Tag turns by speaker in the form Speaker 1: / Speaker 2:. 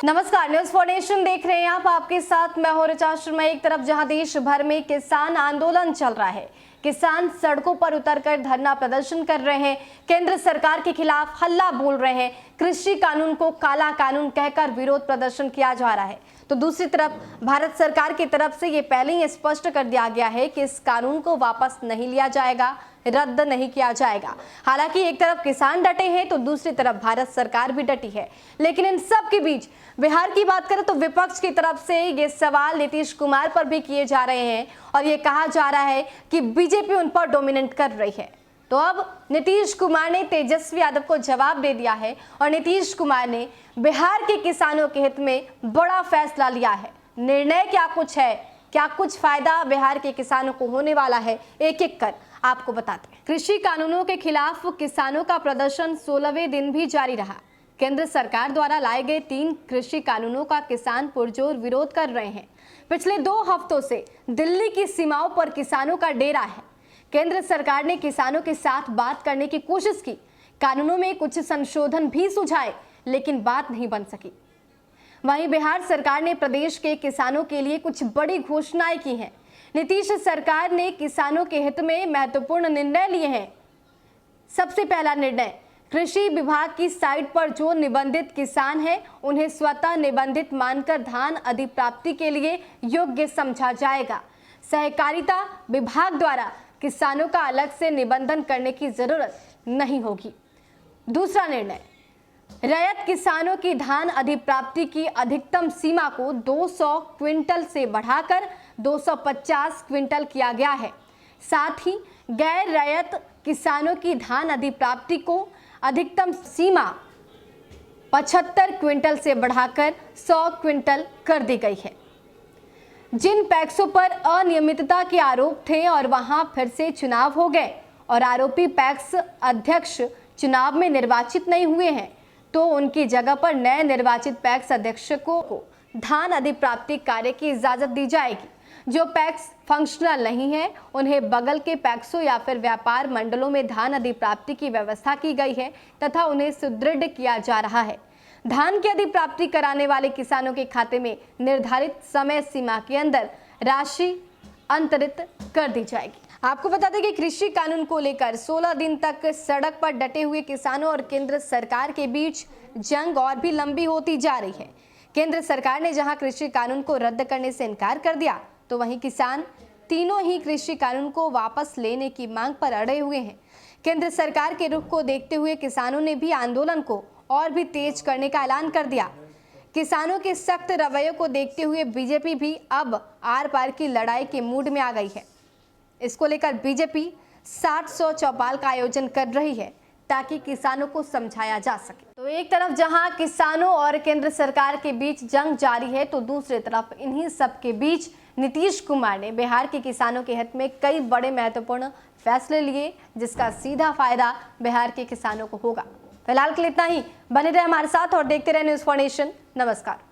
Speaker 1: नमस्कार, news for nation देख रहे हैं आप। आपके साथ मैं हूं ऋचा शर्मा। एक तरफ जहां देश भर में किसान आंदोलन चल रहा है, किसान सड़कों पर उतरकर धरना प्रदर्शन कर रहे हैं, केंद्र सरकार के खिलाफ हल्ला बोल रहे हैं, कृषि कानून को काला कानून कहकर विरोध प्रदर्शन किया जा रहा है, तो दूसरी तरफ भारत सरकार की तरफ से ये पहले ही स्पष्ट कर दिया गया है कि इस कानून को वापस नहीं लिया जाएगा, रद्द नहीं किया जाएगा। हालांकि एक तरफ किसान डटे हैं तो दूसरी तरफ भारत सरकार भी डटी है। लेकिन इन सब के बीच बिहार की बात करें तो विपक्ष की तरफ से ये सवाल नीतीश कुमार पर भी किए जा रहे हैं और ये कहा जा रहा है कि बीजेपी उन पर डोमिनेट कर रही है। तो अब नीतीश कुमार ने तेजस्वी यादव को जवाब दे दिया है और नीतीश कुमार ने बिहार के किसानों के हित में बड़ा फैसला लिया है। निर्णय क्या कुछ है, क्या कुछ फायदा बिहार के किसानों को होने वाला है, एक एक कर आपको बताते हैं। कृषि कानूनों के खिलाफ किसानों का प्रदर्शन 16वें दिन भी जारी रहा। केंद्र सरकार द्वारा लाए गए 3 कृषि कानूनों का किसान पुरजोर विरोध कर रहे हैं। पिछले 2 हफ्तों से दिल्ली की सीमाओं पर किसानों का डेरा है। केंद्र सरकार ने किसानों के साथ बात करने की कोशिश की, कानूनों में कुछ संशोधन भी सुझाए, लेकिन बात नहीं बन सकी। वहीं बिहार सरकार ने प्रदेश के किसानों के लिए कुछ बड़ी घोषणाएं की हैं। नीतीश सरकार ने किसानों के हित में महत्वपूर्ण निर्णय लिए हैं। सबसे पहला निर्णय, कृषि विभाग की साइट पर जो निबंधित किसान हैं उन्हें स्वतः निबंधित मानकर धान अधिप्राप्ति के लिए योग्य समझा जाएगा। सहकारिता विभाग द्वारा किसानों का अलग से निबंधन करने की जरूरत नहीं होगी। दूसरा निर्णय, रैयत किसानों की धान अधिप्राप्ति की अधिकतम सीमा को 200 क्विंटल से बढ़ाकर 250 क्विंटल किया गया है। साथ ही गैर रैयत किसानों की धान अधिप्राप्ति को अधिकतम सीमा 75 क्विंटल से बढ़ाकर 100 क्विंटल कर दी गई है। जिन पैक्सों पर अनियमितता के आरोप थे और वहां फिर से चुनाव हो गए और आरोपी पैक्स अध्यक्ष चुनाव में निर्वाचित नहीं हुए हैं, तो उनकी जगह पर नए निर्वाचित पैक्स अध्यक्षों को धान अधिप्राप्ति कार्य की इजाजत दी जाएगी। जो पैक्स फंक्शनल नहीं है उन्हें बगल के पैक्सों या फिर व्यापार मंडलों में धान अधिप्राप्ति की व्यवस्था की गई है तथा उन्हें सुदृढ़ किया जा रहा है। धान की अधिप्राप्ति कराने वाले किसानों के खाते में निर्धारित समय सीमा के अंदर राशि अंतरित कर दी जाएगी। आपको बता दें कि कृषि कानून को लेकर 16 दिन तक सड़क पर डटे हुए किसानों और केंद्र सरकार के बीच जंग और भी लंबी होती जा रही है। केंद्र सरकार ने जहां कृषि कानून को रद्द करने से इनकार कर दिया, तो वहीं किसान तीनों ही कृषि कानून को वापस लेने की मांग पर अड़े हुए हैं। केंद्र सरकार के रुख को देखते हुए किसानों ने भी आंदोलन को और भी तेज करने का ऐलान कर दिया। किसानों के सख्त रवैये को देखते हुए बीजेपी भी अब आर पार की लड़ाई के मूड में आ गई है। इसको लेकर बीजेपी 700 चौपाल का आयोजन कर रही है ताकि किसानों को समझाया जा सके। तो एक तरफ जहां किसानों और केंद्र सरकार के बीच जंग जारी है, तो दूसरी तरफ इन्हीं सब के बीच नीतीश कुमार ने बिहार के किसानों के हित में कई बड़े महत्वपूर्ण फैसले लिए, जिसका सीधा फायदा बिहार के किसानों को होगा। फिलहाल के लिए इतना ही। बने रहे हमारे साथ और देखते रहे न्यूज फॉर नेशन। नमस्कार।